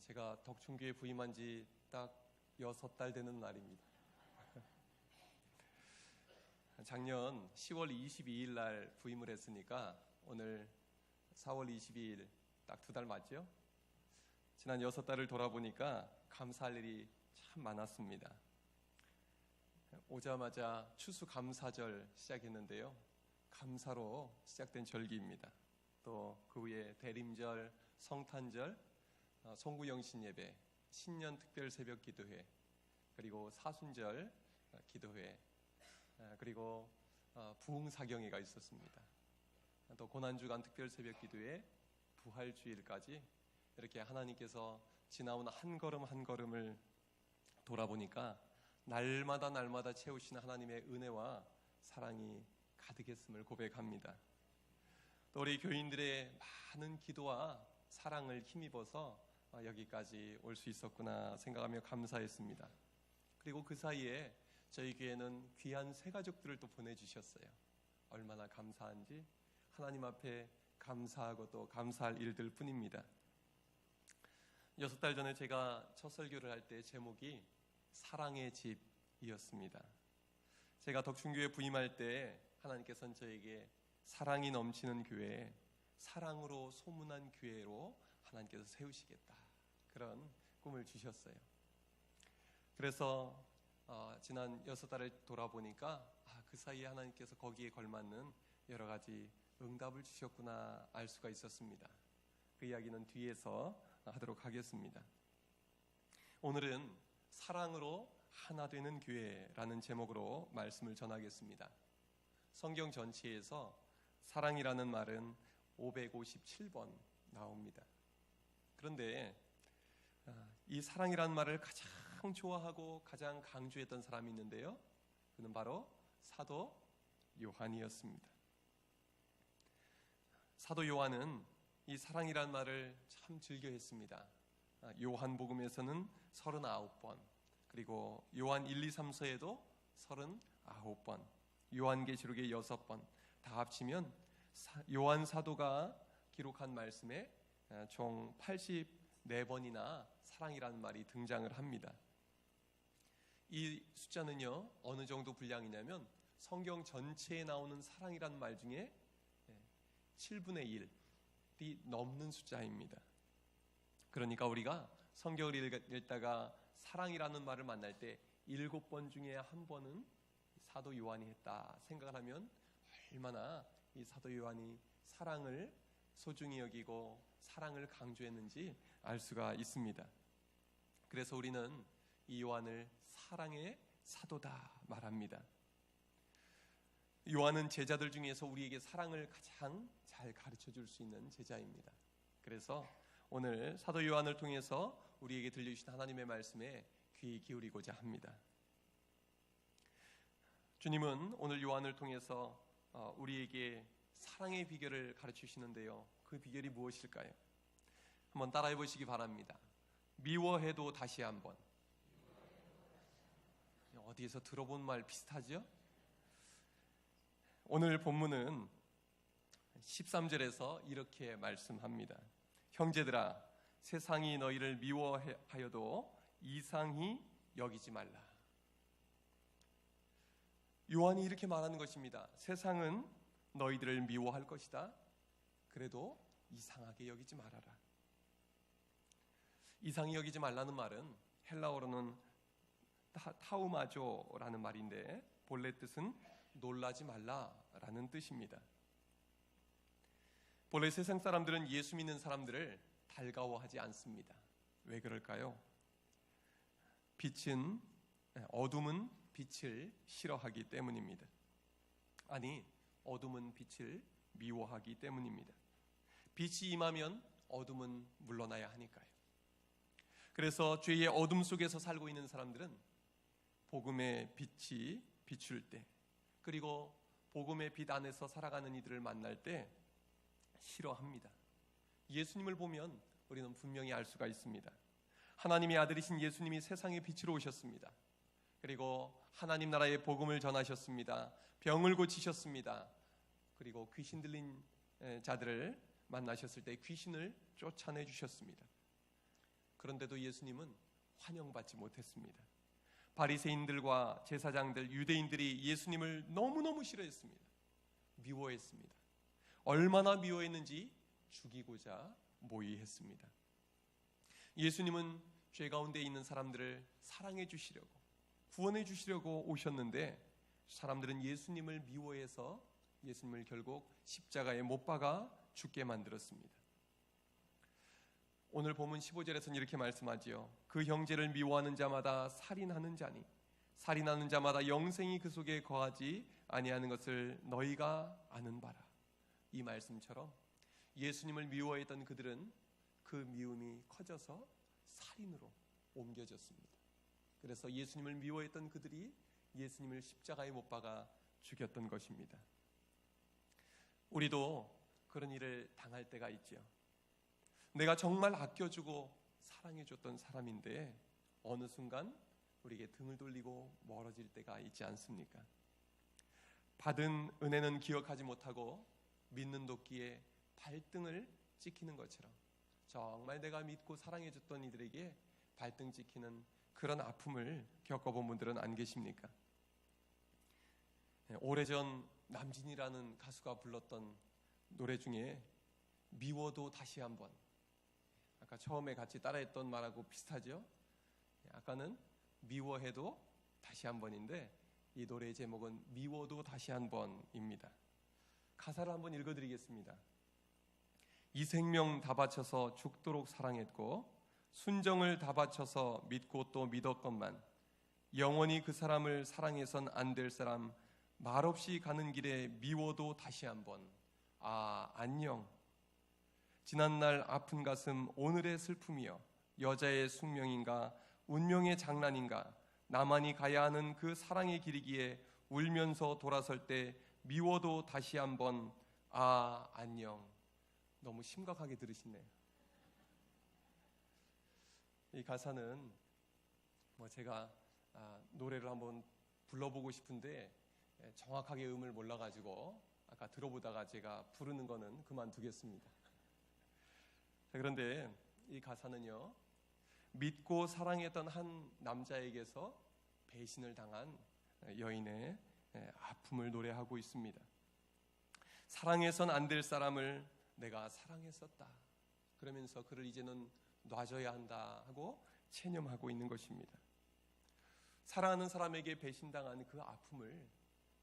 제가 덕충교에 부임한 지 딱 6달 되는 날입니다. 작년 10월 22일 날 부임을 했으니까 오늘 4월 22일 딱 2달 맞죠? 지난 6달을 돌아보니까 감사할 일이 참 많았습니다. 오자마자 추수감사절 시작했는데요. 감사로 시작된 절기입니다. 또 그 후에 대림절, 성탄절, 송구영신 예배, 신년 특별 새벽 기도회, 그리고 사순절 기도회, 그리고 부흥사경회가 있었습니다. 또 고난주간 특별 새벽 기도회, 부활주일까지 이렇게 하나님께서 지나온 한 걸음 한 걸음을 돌아보니까 날마다 채우시는 하나님의 은혜와 사랑이 가득했음을 고백합니다. 또 우리 교인들의 많은 기도와 사랑을 힘입어서 여기까지 올 수 있었구나 생각하며 감사했습니다. 그리고 그 사이에 저희 교회는 귀한 새 가족들을 또 보내주셨어요. 얼마나 감사한지 하나님 앞에 감사하고 또 감사할 일들 뿐입니다. 6달 전에 제가 첫 설교를 할 때 제목이 사랑의 집이었습니다. 제가 덕충교회 부임할 때 하나님께서는 저에게 사랑이 넘치는 교회, 사랑으로 소문난 교회로 하나님께서 세우시겠다, 그런 꿈을 주셨어요. 그래서 지난 6달을 돌아보니까 그 사이에 하나님께서 거기에 걸맞는 여러 가지 응답을 주셨구나 알 수가 있었습니다. 그 이야기는 뒤에서 하도록 하겠습니다. 오늘은 사랑으로 하나 되는 교회라는 제목으로 말씀을 전하겠습니다. 성경 전체에서 사랑이라는 말은 557번 나옵니다. 그런데 이 사랑이라는 말을 가장 좋아하고 가장 강조했던 사람이 있는데요, 그는 바로 사도 요한이었습니다. 사도 요한은 이 사랑이라는 말을 참 즐겨했습니다. 요한복음에서는 39번, 그리고 요한 1, 2, 3서에도 39번, 요한계시록에 6번, 다 합치면 요한 사도가 기록한 말씀에 총 84번이나 사랑이라는 말이 등장을 합니다. 이 숫자는요, 어느 정도 분량이냐면 성경 전체에 나오는 사랑이라는 말 중에 7분의 1이 넘는 숫자입니다. 그러니까 우리가 성경을 읽다가 사랑이라는 말을 만날 때 7번 중에 1번은 사도 요한이 했다 생각을 하면 얼마나 이 사도 요한이 사랑을 소중히 여기고 사랑을 강조했는지 알 수가 있습니다. 그래서 우리는 이 요한을 사랑의 사도다 말합니다. 요한은 제자들 중에서 우리에게 사랑을 가장 잘 가르쳐 줄 수 있는 제자입니다. 그래서 오늘 사도 요한을 통해서 우리에게 들려주신 하나님의 말씀에 귀 기울이고자 합니다. 주님은 오늘 요한을 통해서 우리에게 사랑의 비결을 가르쳐 주시는데요, 그 비결이 무엇일까요? 한번 따라해 보시기 바랍니다. 미워해도 다시 한번. 어디에서 들어본 말 비슷하죠? 오늘 본문은 13절에서 이렇게 말씀합니다. 형제들아, 세상이 너희를 미워하여도 이상히 여기지 말라. 요한이 이렇게 말하는 것입니다. 세상은 너희들을 미워할 것이다. 그래도 이상하게 여기지 말아라. 이상히 여기지 말라는 말은 헬라어로는 타우마조라는 말인데 본래 뜻은 놀라지 말라라는 뜻입니다. 본래 세상 사람들은 예수 믿는 사람들을 달가워하지 않습니다. 왜 그럴까요? 어둠은 빛을 싫어하기 때문입니다. 아니, 어둠은 빛을 미워하기 때문입니다. 빛이 임하면 어둠은 물러나야 하니까요. 그래서 죄의 어둠 속에서 살고 있는 사람들은 복음의 빛이 비출 때, 그리고 복음의 빛 안에서 살아가는 이들을 만날 때 싫어합니다. 예수님을 보면 우리는 분명히 알 수가 있습니다. 하나님의 아들이신 예수님이 세상의 빛으로 오셨습니다. 그리고 하나님 나라의 복음을 전하셨습니다. 병을 고치셨습니다. 그리고 귀신 들린 자들을 만나셨을 때 귀신을 쫓아내 주셨습니다. 그런데도 예수님은 환영받지 못했습니다. 바리새인들과 제사장들, 유대인들이 예수님을 너무너무 싫어했습니다. 미워했습니다. 얼마나 미워했는지 죽이고자 모의했습니다. 예수님은 죄 가운데 있는 사람들을 사랑해 주시려고, 구원해 주시려고 오셨는데 사람들은 예수님을 미워해서 예수님을 결국 십자가에 못 박아 죽게 만들었습니다. 오늘 본문 15절에서는 이렇게 말씀하지요. 그 형제를 미워하는 자마다 살인하는 자니 살인하는 자마다 영생이 그 속에 거하지 아니하는 것을 너희가 아는 바라. 이 말씀처럼 예수님을 미워했던 그들은 그 미움이 커져서 살인으로 옮겨졌습니다. 그래서 예수님을 미워했던 그들이 예수님을 십자가에 못 박아 죽였던 것입니다. 우리도 그런 일을 당할 때가 있죠. 내가 정말 아껴주고 사랑해줬던 사람인데 어느 순간 우리에게 등을 돌리고 멀어질 때가 있지 않습니까? 받은 은혜는 기억하지 못하고 믿는 도끼에 발등을 찍히는 것처럼 정말 내가 믿고 사랑해줬던 이들에게 발등 찍히는 그런 아픔을 겪어본 분들은 안 계십니까? 오래전 남진이라는 가수가 불렀던 노래 중에 미워도 다시 한번, 아까 처음에 같이 따라했던 말하고 비슷하죠? 아까는 미워해도 다시 한번인데 이 노래의 제목은 미워도 다시 한번입니다. 가사를 한번 읽어드리겠습니다. 이 생명 다 바쳐서 죽도록 사랑했고 순정을 다 바쳐서 믿고 또 믿었건만 영원히 그 사람을 사랑해선 안 될 사람 말없이 가는 길에 미워도 다시 한번 안녕. 지난날 아픈 가슴 오늘의 슬픔이여 여자의 숙명인가 운명의 장난인가 나만이 가야 하는 그 사랑의 길이기에 울면서 돌아설 때 미워도 다시 한번 안녕. 너무 심각하게 들으시네요. 이 가사는 제가 노래를 한번 불러보고 싶은데 정확하게 음을 몰라가지고 아까 들어보다가 제가 부르는 거는 그만두겠습니다. 그런데 이 가사는요, 믿고 사랑했던 한 남자에게서 배신을 당한 여인의 아픔을 노래하고 있습니다. 사랑해선 안 될 사람을 내가 사랑했었다. 그러면서 그를 이제는 놔줘야 한다 하고 체념하고 있는 것입니다. 사랑하는 사람에게 배신당한 그 아픔을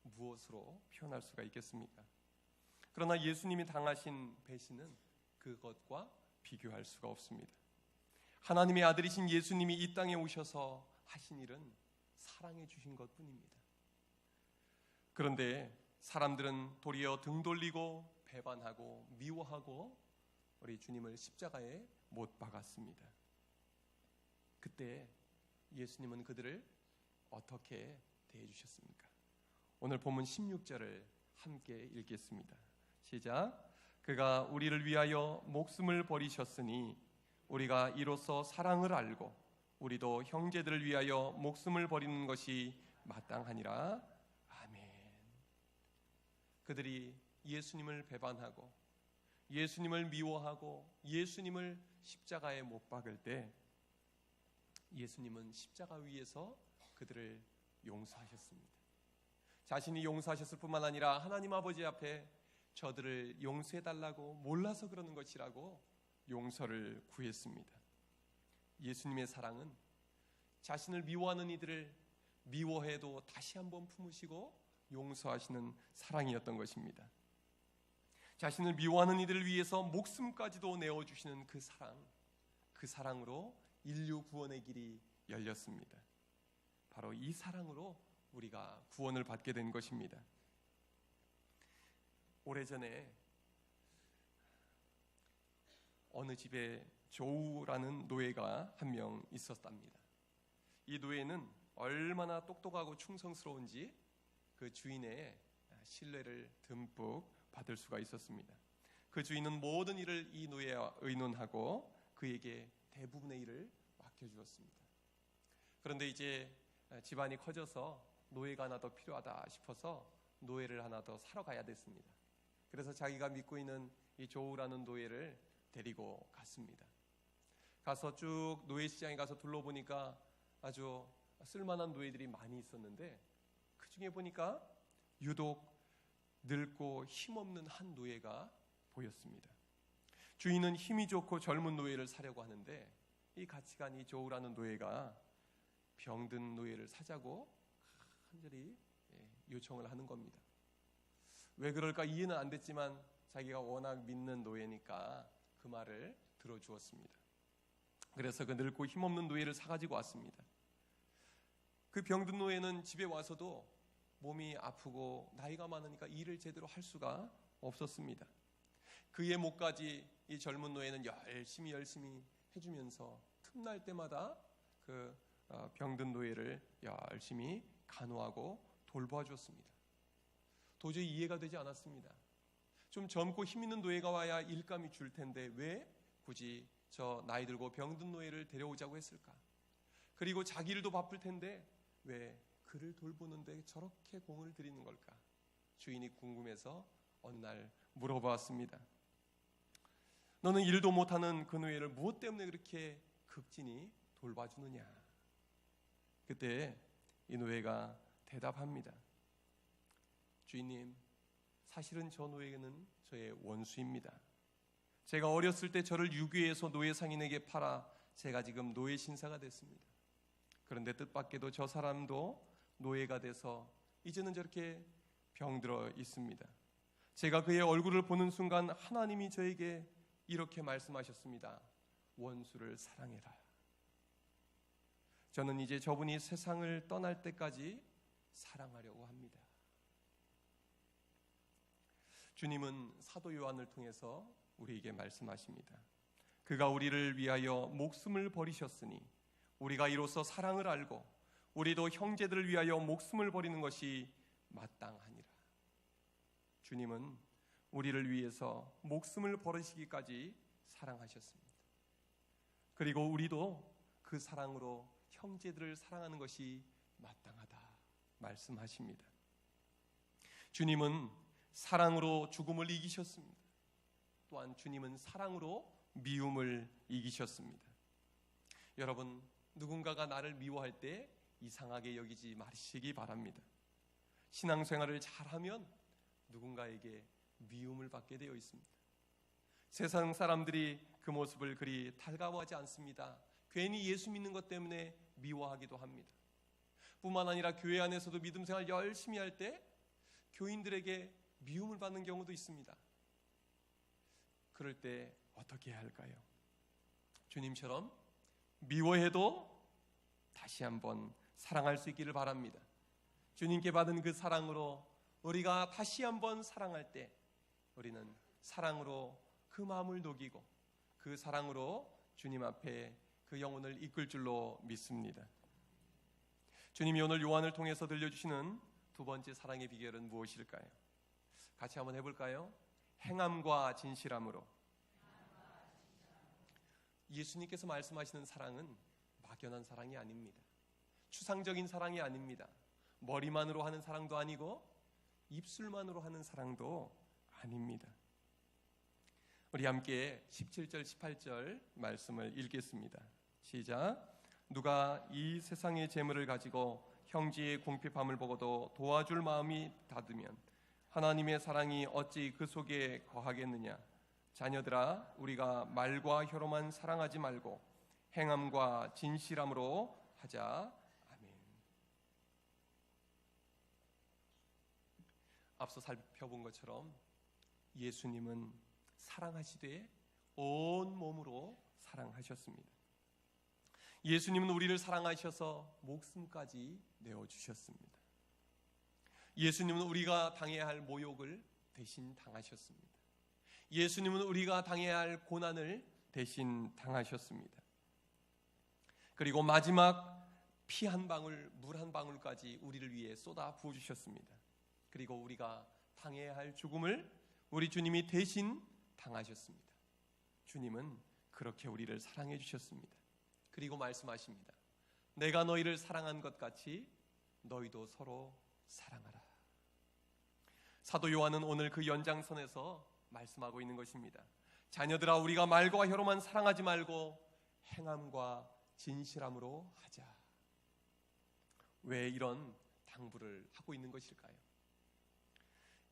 무엇으로 표현할 수가 있겠습니까? 그러나 예수님이 당하신 배신은 그것과 비교할 수가 없습니다. 하나님의 아들이신 예수님이 이 땅에 오셔서 하신 일은 사랑해 주신 것뿐입니다. 그런데 사람들은 도리어 등 돌리고 배반하고 미워하고 우리 주님을 십자가에 못 박았습니다. 그때 예수님은 그들을 어떻게 대해 주셨습니까? 오늘 본문 16절을 함께 읽겠습니다. 시작. 그가 우리를 위하여 목숨을 버리셨으니 우리가 이로써 사랑을 알고 우리도 형제들을 위하여 목숨을 버리는 것이 마땅하니라. 아멘. 그들이 예수님을 배반하고 예수님을 미워하고 예수님을 십자가에 못 박을 때 예수님은 십자가 위에서 그들을 용서하셨습니다. 자신이 용서하셨을 뿐만 아니라 하나님 아버지 앞에 저들을 용서해달라고 몰라서 그러는 것이라고 용서를 구했습니다. 예수님의 사랑은 자신을 미워하는 이들을 미워해도 다시 한번 품으시고 용서하시는 사랑이었던 것입니다. 자신을 미워하는 이들을 위해서 목숨까지도 내어주시는 그 사랑, 그 사랑으로 인류 구원의 길이 열렸습니다. 바로 이 사랑으로 우리가 구원을 받게 된 것입니다. 오래전에 어느 집에 조우라는 노예가 한 명 있었답니다. 이 노예는 얼마나 똑똑하고 충성스러운지 그 주인의 신뢰를 듬뿍 받을 수가 있었습니다. 그 주인은 모든 일을 이 노예와 의논하고 그에게 대부분의 일을 맡겨주었습니다. 그런데 이제 집안이 커져서 노예가 하나 더 필요하다 싶어서 노예를 하나 더 사러 가야 됐습니다. 그래서 자기가 믿고 있는 이 조우라는 노예를 데리고 갔습니다. 가서 쭉 노예시장에 가서 둘러보니까 아주 쓸만한 노예들이 많이 있었는데, 그 중에 보니까 유독 늙고 힘없는 한 노예가 보였습니다. 주인은 힘이 좋고 젊은 노예를 사려고 하는데, 이 가치관이 저우라는 노예가 병든 노예를 사자고 간절히 요청을 하는 겁니다. 왜 그럴까 이해는 안 됐지만 자기가 워낙 믿는 노예니까 그 말을 들어주었습니다. 그래서 그 늙고 힘없는 노예를 사가지고 왔습니다. 그 병든 노예는 집에 와서도 몸이 아프고 나이가 많으니까 일을 제대로 할 수가 없었습니다. 그의 몫까지 이 젊은 노예는 열심히 해주면서 틈날 때마다 그 병든 노예를 열심히 간호하고 돌봐주었습니다. 도저히 이해가 되지 않았습니다. 좀 젊고 힘 있는 노예가 와야 일감이 줄 텐데 왜 굳이 저 나이 들고 병든 노예를 데려오자고 했을까? 그리고 자기 일도 바쁠 텐데 왜 그를 돌보는데 저렇게 공을 들이는 걸까? 주인이 궁금해서 어느 날 물어봤습니다. 너는 일도 못하는 그 노예를 무엇 때문에 그렇게 극진히 돌봐주느냐? 그때 이 노예가 대답합니다. 주인님, 사실은 저 노예는 저의 원수입니다. 제가 어렸을 때 저를 유괴해서 노예 상인에게 팔아 제가 지금 노예 신사가 됐습니다. 그런데 뜻밖에도 저 사람도 노예가 돼서 이제는 저렇게 병들어 있습니다. 제가 그의 얼굴을 보는 순간 하나님이 저에게 이렇게 말씀하셨습니다. 원수를 사랑해라. 저는 이제 저분이 세상을 떠날 때까지 사랑하려고 합니다. 주님은 사도 요한을 통해서 우리에게 말씀하십니다. 그가 우리를 위하여 목숨을 버리셨으니 우리가 이로써 사랑을 알고 우리도 형제들을 위하여 목숨을 버리는 것이 마땅하니라. 주님은 우리를 위해서 목숨을 버리시기까지 사랑하셨습니다. 그리고 우리도 그 사랑으로 형제들을 사랑하는 것이 마땅하다 말씀하십니다. 주님은 사랑으로 죽음을 이기셨습니다. 또한 주님은 사랑으로 미움을 이기셨습니다. 여러분, 누군가가 나를 미워할 때 이상하게 여기지 마시기 바랍니다. 신앙생활을 잘하면 누군가에게 미움을 받게 되어 있습니다. 세상 사람들이 그 모습을 그리 달가워하지 않습니다. 괜히 예수 믿는 것 때문에 미워하기도 합니다. 뿐만 아니라 교회 안에서도 믿음 생활 열심히 할 때 교인들에게 미움을 받는 경우도 있습니다. 그럴 때 어떻게 해야 할까요? 주님처럼 미워해도 다시 한번 사랑할 수 있기를 바랍니다. 주님께 받은 그 사랑으로 우리가 다시 한번 사랑할 때 우리는 사랑으로 그 마음을 녹이고 그 사랑으로 주님 앞에 그 영혼을 이끌 줄로 믿습니다. 주님이 오늘 요한을 통해서 들려주시는 두 번째 사랑의 비결은 무엇일까요? 같이 한번 해볼까요? 행함과 진실함으로. 예수님께서 말씀하시는 사랑은 막연한 사랑이 아닙니다. 추상적인 사랑이 아닙니다. 머리만으로 하는 사랑도 아니고 입술만으로 하는 사랑도 아닙니다. 우리 함께 17절 18절 말씀을 읽겠습니다. 시작. 누가 이 세상의 재물을 가지고 형제의 궁핍함을 보고도 도와줄 마음이 닫으면 하나님의 사랑이 어찌 그 속에 거하겠느냐. 자녀들아, 우리가 말과 혀로만 사랑하지 말고 행함과 진실함으로 하자. 아멘. 앞서 살펴본 것처럼 예수님은 사랑하시되 온 몸으로 사랑하셨습니다. 예수님은 우리를 사랑하셔서 목숨까지 내어주셨습니다. 예수님은 우리가 당해야 할 모욕을 대신 당하셨습니다. 예수님은 우리가 당해야 할 고난을 대신 당하셨습니다. 그리고 마지막 피 한 방울, 물 한 방울까지 우리를 위해 쏟아 부어주셨습니다. 그리고 우리가 당해야 할 죽음을 우리 주님이 대신 당하셨습니다. 주님은 그렇게 우리를 사랑해 주셨습니다. 그리고 말씀하십니다. 내가 너희를 사랑한 것 같이 너희도 서로 사랑하라. 사도 요한은 오늘 그 연장선에서 말씀하고 있는 것입니다. 자녀들아, 우리가 말과 혀로만 사랑하지 말고 행함과 진실함으로 하자. 왜 이런 당부를 하고 있는 것일까요?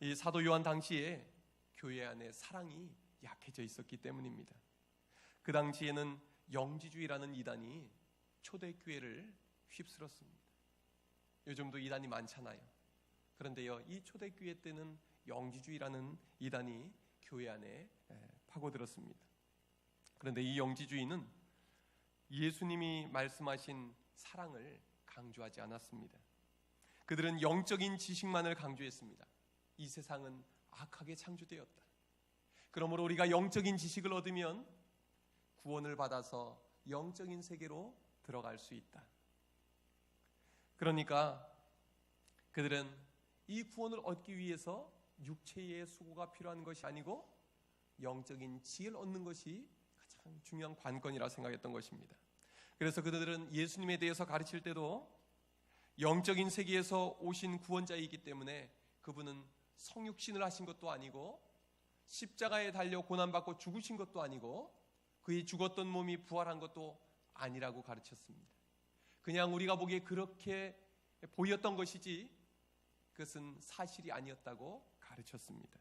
이 사도 요한 당시에 교회 안에 사랑이 약해져 있었기 때문입니다. 그 당시에는 영지주의라는 이단이 초대교회를 휩쓸었습니다. 요즘도 이단이 많잖아요. 그런데요, 이 초대교회 때는 영지주의라는 이단이 교회 안에 파고들었습니다. 그런데 이 영지주의는 예수님이 말씀하신 사랑을 강조하지 않았습니다. 그들은 영적인 지식만을 강조했습니다. 이 세상은 악하게 창조되었다. 그러므로 우리가 영적인 지식을 얻으면 구원을 받아서 영적인 세계로 들어갈 수 있다. 그러니까 그들은 이 구원을 얻기 위해서 육체의 수고가 필요한 것이 아니고 영적인 지혜를 얻는 것이 가장 중요한 관건이라 생각했던 것입니다. 그래서 그들은 예수님에 대해서 가르칠 때도 영적인 세계에서 오신 구원자이기 때문에 그분은 성육신을 하신 것도 아니고 십자가에 달려 고난받고 죽으신 것도 아니고 그의 죽었던 몸이 부활한 것도 아니라고 가르쳤습니다. 그냥 우리가 보기에 그렇게 보였던 것이지 그것은 사실이 아니었다고 가르쳤습니다.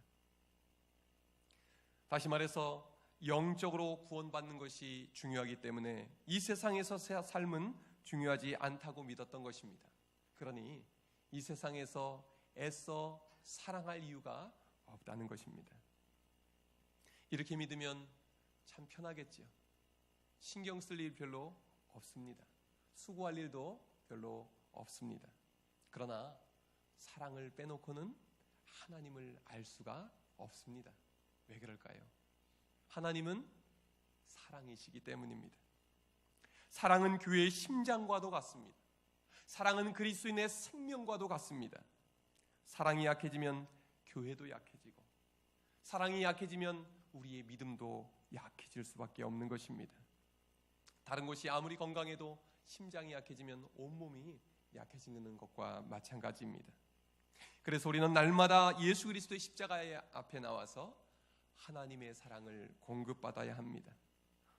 다시 말해서 영적으로 구원받는 것이 중요하기 때문에 이 세상에서 삶은 중요하지 않다고 믿었던 것입니다. 그러니 이 세상에서 애써 사랑할 이유가 없다는 것입니다. 이렇게 믿으면 참 편하겠죠. 신경 쓸 일 별로 없습니다. 수고할 일도 별로 없습니다. 그러나 사랑을 빼놓고는 하나님을 알 수가 없습니다. 왜 그럴까요? 하나님은 사랑이시기 때문입니다. 사랑은 교회의 심장과도 같습니다. 사랑은 그리스도인의 생명과도 같습니다. 사랑이 약해지면 교회도 약해지고 사랑이 약해지면 우리의 믿음도 약해질 수밖에 없는 것입니다. 다른 것이 아무리 건강해도 심장이 약해지면 온몸이 약해지는 것과 마찬가지입니다. 그래서 우리는 날마다 예수 그리스도의 십자가의 앞에 나와서 하나님의 사랑을 공급받아야 합니다.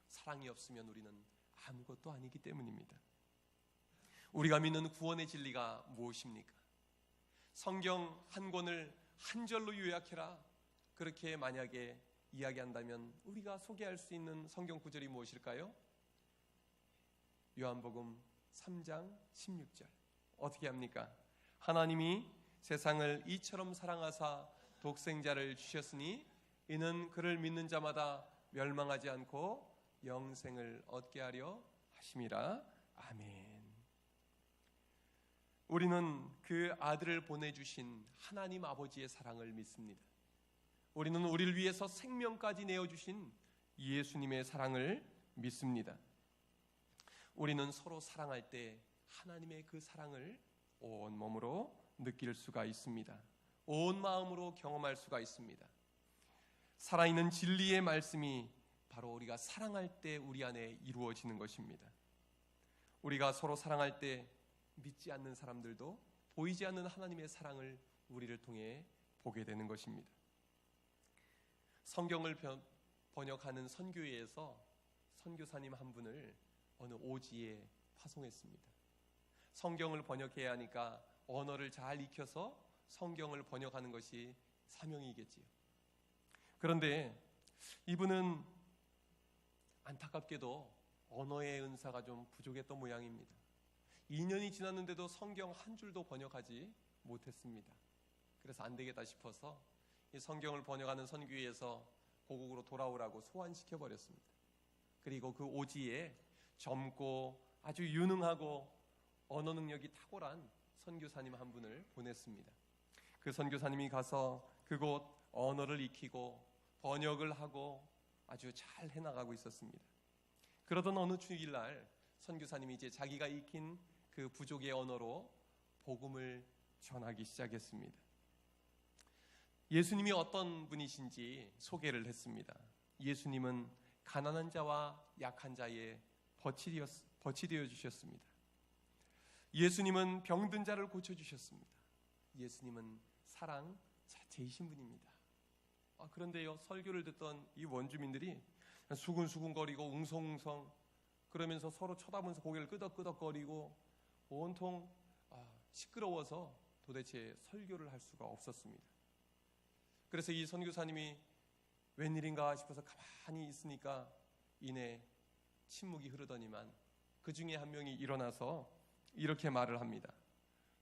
사랑이 없으면 우리는 아무것도 아니기 때문입니다. 우리가 믿는 구원의 진리가 무엇입니까? 성경 한 권을 한 절로 요약해라. 그렇게 만약에 이야기한다면 우리가 소개할 수 있는 성경 구절이 무엇일까요? 요한복음 3장 16절. 어떻게 합니까? 하나님이 세상을 이처럼 사랑하사 독생자를 주셨으니 이는 그를 믿는 자마다 멸망하지 않고 영생을 얻게 하려 하심이라. 아멘. 우리는 그 아들을 보내주신 하나님 아버지의 사랑을 믿습니다. 우리는 우리를 위해서 생명까지 내어주신 예수님의 사랑을 믿습니다. 우리는 서로 사랑할 때 하나님의 그 사랑을 온 몸으로 느낄 수가 있습니다. 온 마음으로 경험할 수가 있습니다. 살아있는 진리의 말씀이 바로 우리가 사랑할 때 우리 안에 이루어지는 것입니다. 우리가 서로 사랑할 때 믿지 않는 사람들도 보이지 않는 하나님의 사랑을 우리를 통해 보게 되는 것입니다. 성경을 번역하는 선교회에서 선교사님 한 분을 어느 오지에 파송했습니다. 성경을 번역해야 하니까 언어를 잘 익혀서 성경을 번역하는 것이 사명이겠지요. 그런데 이분은 안타깝게도 언어의 은사가 좀 부족했던 모양입니다. 2년이 지났는데도 성경 한 줄도 번역하지 못했습니다. 그래서 안 되겠다 싶어서 이 성경을 번역하는 선교회에서 고국으로 돌아오라고 소환시켜버렸습니다. 그리고 그 오지에 젊고 아주 유능하고 언어 능력이 탁월한 선교사님 한 분을 보냈습니다. 그 선교사님이 가서 그곳 언어를 익히고 번역을 하고 아주 잘 해나가고 있었습니다. 그러던 어느 주일날 선교사님이 이제 자기가 익힌 그 부족의 언어로 복음을 전하기 시작했습니다. 예수님이 어떤 분이신지 소개를 했습니다. 예수님은 가난한 자와 약한 자의 벗이 되어 주셨습니다. 예수님은 병든 자를 고쳐주셨습니다. 예수님은 사랑 자체이신 분입니다. 그런데요, 설교를 듣던 이 원주민들이 수근수근거리고 웅성웅성 그러면서 서로 쳐다보면서 고개를 끄덕끄덕거리고 온통 시끄러워서 도대체 설교를 할 수가 없었습니다. 그래서 이 선교사님이 웬일인가 싶어서 가만히 있으니까 이내 침묵이 흐르더니만 그 중에 한 명이 일어나서 이렇게 말을 합니다.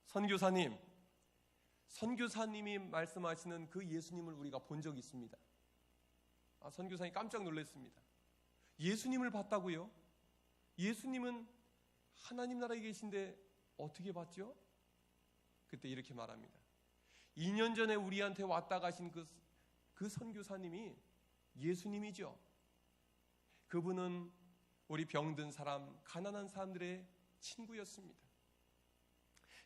선교사님, 선교사님이 말씀하시는 그 예수님을 우리가 본 적이 있습니다. 선교사님이 깜짝 놀랐습니다. 예수님을 봤다고요? 예수님은 하나님 나라에 계신데 어떻게 봤죠? 그때 이렇게 말합니다. 2년 전에 우리한테 왔다 가신 그 선교사님이 예수님이죠. 그분은 우리 병든 사람, 가난한 사람들의 친구였습니다.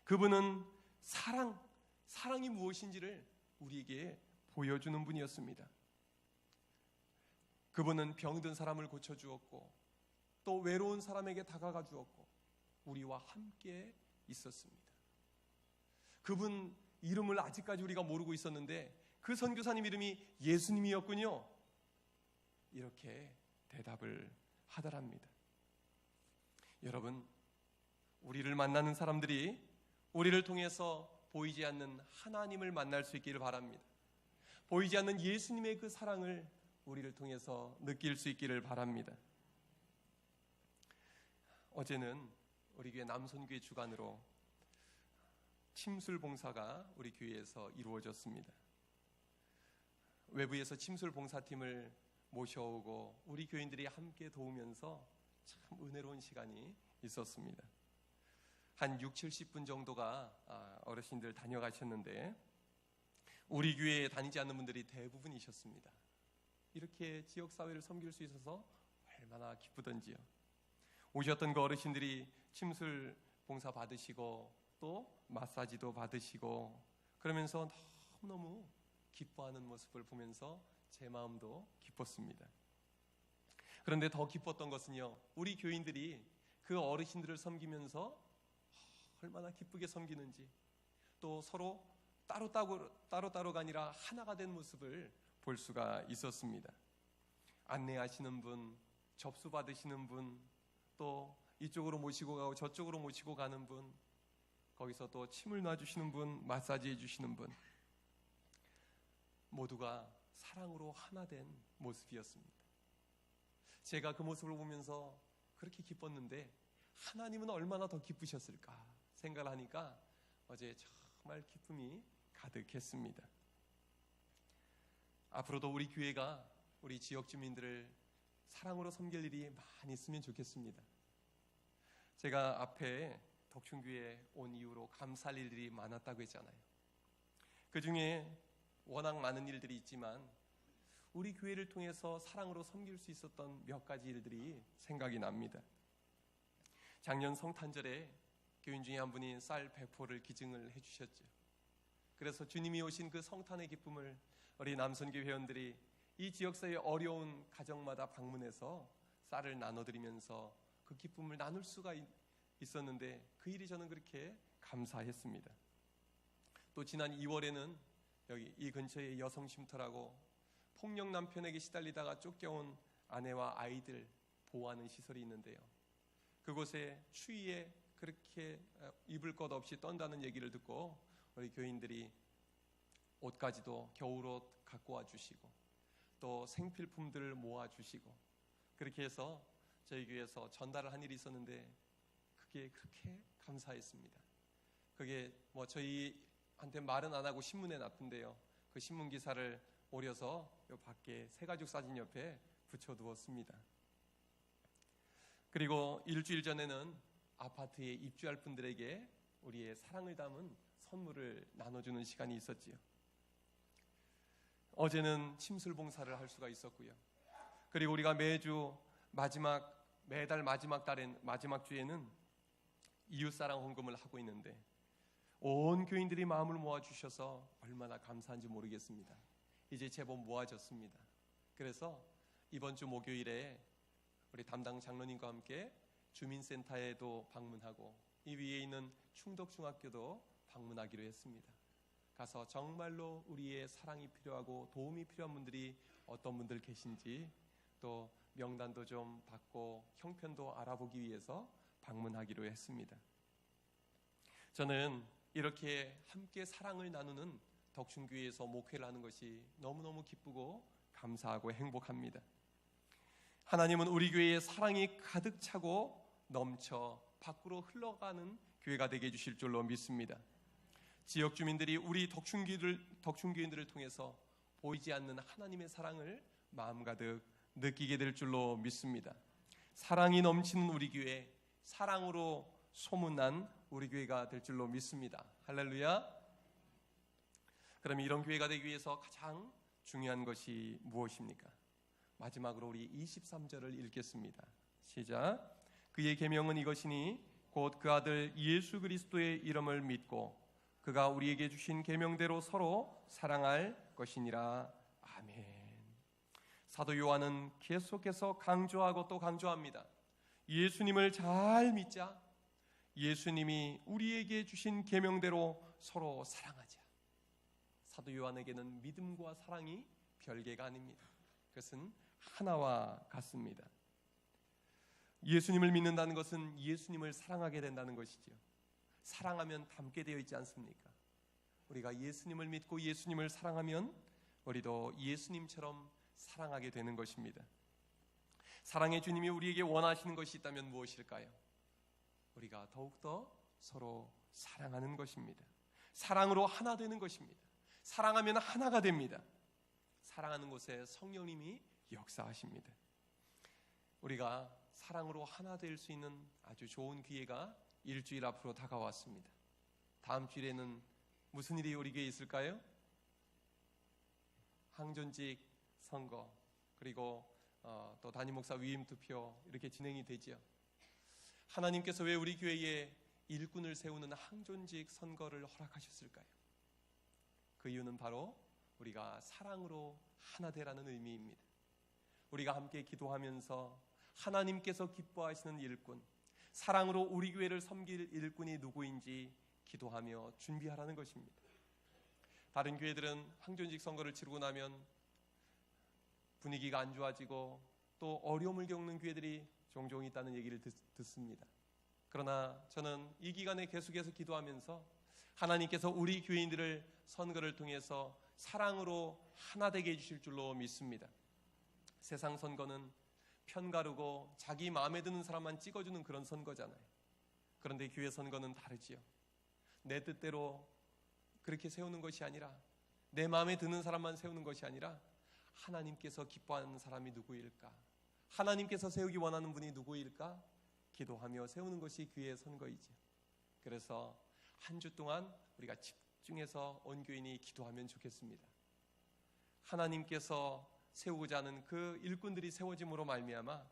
그분은 사랑이 무엇인지를 우리에게 보여주는 분이었습니다. 그분은 병든 사람을 고쳐주었고 또 외로운 사람에게 다가가 주었고 우리와 함께 있었습니다. 그분 이름을 아직까지 우리가 모르고 있었는데 그 선교사님 이름이 예수님이었군요. 이렇게 대답을 하더랍니다. 여러분, 우리를 만나는 사람들이 우리를 통해서 보이지 않는 하나님을 만날 수 있기를 바랍니다. 보이지 않는 예수님의 그 사랑을 우리를 통해서 느낄 수 있기를 바랍니다. 어제는 우리 교회 남선교회 주관으로 침술 봉사가 우리 교회에서 이루어졌습니다. 외부에서 침술 봉사팀을 모셔오고 우리 교인들이 함께 도우면서 참 은혜로운 시간이 있었습니다. 한 60-70분 정도가 어르신들 다녀가셨는데 우리 교회에 다니지 않는 분들이 대부분이셨습니다. 이렇게 지역사회를 섬길 수 있어서 얼마나 기쁘던지요. 오셨던 그 어르신들이 침술 봉사 받으시고 또 마사지도 받으시고 그러면서 너무너무 기뻐하는 모습을 보면서 제 마음도 기뻤습니다. 그런데 더 기뻤던 것은요, 우리 교인들이 그 어르신들을 섬기면서 얼마나 기쁘게 섬기는지 또 서로 따로따로가 아니라 하나가 된 모습을 볼 수가 있었습니다. 안내하시는 분, 접수 받으시는 분, 또 이쪽으로 모시고 가고 저쪽으로 모시고 가는 분, 거기서 또 침을 놔주시는 분, 마사지 해주시는 분, 모두가 사랑으로 하나 된 모습이었습니다. 제가 그 모습을 보면서 그렇게 기뻤는데 하나님은 얼마나 더 기쁘셨을까 생각을 하니까 어제 정말 기쁨이 가득했습니다. 앞으로도 우리 교회가 우리 지역 주민들을 사랑으로 섬길 일이 많이 있으면 좋겠습니다. 제가 앞에 덕춘교회에 온 이후로 감사할 일들이 많았다고 했잖아요. 그 중에 워낙 많은 일들이 있지만 우리 교회를 통해서 사랑으로 섬길 수 있었던 몇 가지 일들이 생각이 납니다. 작년 성탄절에 교인 중에 한 분이 쌀 100포를 기증을 해주셨죠. 그래서 주님이 오신 그 성탄의 기쁨을 우리 남선교 회원들이 이 지역사회의 어려운 가정마다 방문해서 쌀을 나눠드리면서 그 기쁨을 나눌 수가 있었는데 그 일이 저는 그렇게 감사했습니다. 또 지난 2월에는 여기 이 근처에 여성 쉼터라고 폭력 남편에게 시달리다가 쫓겨온 아내와 아이들 보호하는 시설이 있는데요. 그곳에 추위에 그렇게 입을 것 없이 떤다는 얘기를 듣고 우리 교인들이 옷까지도 겨울옷 갖고 와주시고 또 생필품들을 모아주시고 그렇게 해서 저희 교회에서 전달을 한 일이 있었는데 그게 그렇게 감사했습니다. 그게 뭐 저희한테 말은 안 하고 신문에 놨던데요. 그 신문 기사를 오려서 요 밖에 새가족 사진 옆에 붙여두었습니다. 그리고 일주일 전에는 아파트에 입주할 분들에게 우리의 사랑을 담은 선물을 나눠주는 시간이 있었지요. 어제는 침술 봉사를 할 수가 있었고요. 그리고 우리가 매달 마지막 주에는 이웃사랑 헌금을 하고 있는데 온 교인들이 마음을 모아주셔서 얼마나 감사한지 모르겠습니다. 이제 제법 모아졌습니다. 그래서 이번 주 목요일에 우리 담당 장로님과 함께 주민센터에도 방문하고 이 위에 있는 충덕중학교도 방문하기로 했습니다. 가서 정말로 우리의 사랑이 필요하고 도움이 필요한 분들이 어떤 분들 계신지 또 명단도 좀 받고 형편도 알아보기 위해서 방문하기로 했습니다. 저는 이렇게 함께 사랑을 나누는 덕충교회에서 목회를 하는 것이 너무너무 기쁘고 감사하고 행복합니다. 하나님은 우리 교회에 사랑이 가득 차고 넘쳐 밖으로 흘러가는 교회가 되게 해주실 줄로 믿습니다. 지역 주민들이 우리 덕충교인들을 통해서 보이지 않는 하나님의 사랑을 마음 가득 느끼게 될 줄로 믿습니다. 사랑이 넘치는 우리 교회, 사랑으로 소문난 우리 교회가 될 줄로 믿습니다. 할렐루야. 그러면 이런 교회가 되기 위해서 가장 중요한 것이 무엇입니까? 마지막으로 우리 23절을 읽겠습니다. 시작. 그의 계명은 이것이니 곧 그 아들 예수 그리스도의 이름을 믿고 그가 우리에게 주신 계명대로 서로 사랑할 것이니라. 아멘. 사도 요한은 계속해서 강조하고 또 강조합니다. 예수님을 잘 믿자. 예수님이 우리에게 주신 계명대로 서로 사랑하자. 사도 요한에게는 믿음과 사랑이 별개가 아닙니다. 그것은 하나와 같습니다. 예수님을 믿는다는 것은 예수님을 사랑하게 된다는 것이죠. 사랑하면 닮게 되어 있지 않습니까? 우리가 예수님을 믿고 예수님을 사랑하면 우리도 예수님처럼 사랑하게 되는 것입니다. 사랑의 주님이 우리에게 원하시는 것이 있다면 무엇일까요? 우리가 더욱더 서로 사랑하는 것입니다. 사랑으로 하나 되는 것입니다. 사랑하면 하나가 됩니다. 사랑하는 곳에 성령님이 역사하십니다. 우리가 사랑으로 하나 될 수 있는 아주 좋은 기회가 일주일 앞으로 다가왔습니다. 다음 주일에는 무슨 일이 우리 교회에 있을까요? 항존직 선거, 그리고 또 담임 목사 위임 투표 이렇게 진행이 되죠. 하나님께서 왜 우리 교회에 일꾼을 세우는 항존직 선거를 허락하셨을까요? 그 이유는 바로 우리가 사랑으로 하나 되라는 의미입니다. 우리가 함께 기도하면서 하나님께서 기뻐하시는 일꾼, 사랑으로 우리 교회를 섬길 일꾼이 누구인지 기도하며 준비하라는 것입니다. 다른 교회들은 항존직 선거를 치르고 나면 분위기가 안 좋아지고 또 어려움을 겪는 교회들이 종종 있다는 얘기를 듣습니다. 그러나 저는 이 기간에 계속해서 기도하면서 하나님께서 우리 교인들을 선거를 통해서 사랑으로 하나 되게 해주실 줄로 믿습니다. 세상 선거는 편가르고 자기 마음에 드는 사람만 찍어주는 그런 선거잖아요. 그런데 교회 선거는 다르지요. 내 뜻대로 그렇게 세우는 것이 아니라, 내 마음에 드는 사람만 세우는 것이 아니라 하나님께서 기뻐하는 사람이 누구일까? 하나님께서 세우기 원하는 분이 누구일까? 기도하며 세우는 것이 교회의 선거이죠. 그래서 한 주 동안 우리가 집중해서 온 교인이 기도하면 좋겠습니다. 하나님께서 세우고자 하는 그 일꾼들이 세워짐으로 말미암아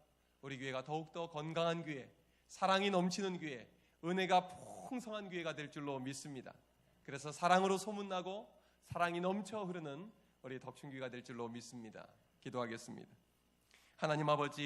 우리 교회가 더욱더 건강한 교회, 사랑이 넘치는 교회, 은혜가 풍성한 교회가 될 줄로 믿습니다. 그래서 사랑으로 소문나고 사랑이 넘쳐 흐르는 우리 덕충교회가 될 줄로 믿습니다. 기도하겠습니다. 하나님 아버지,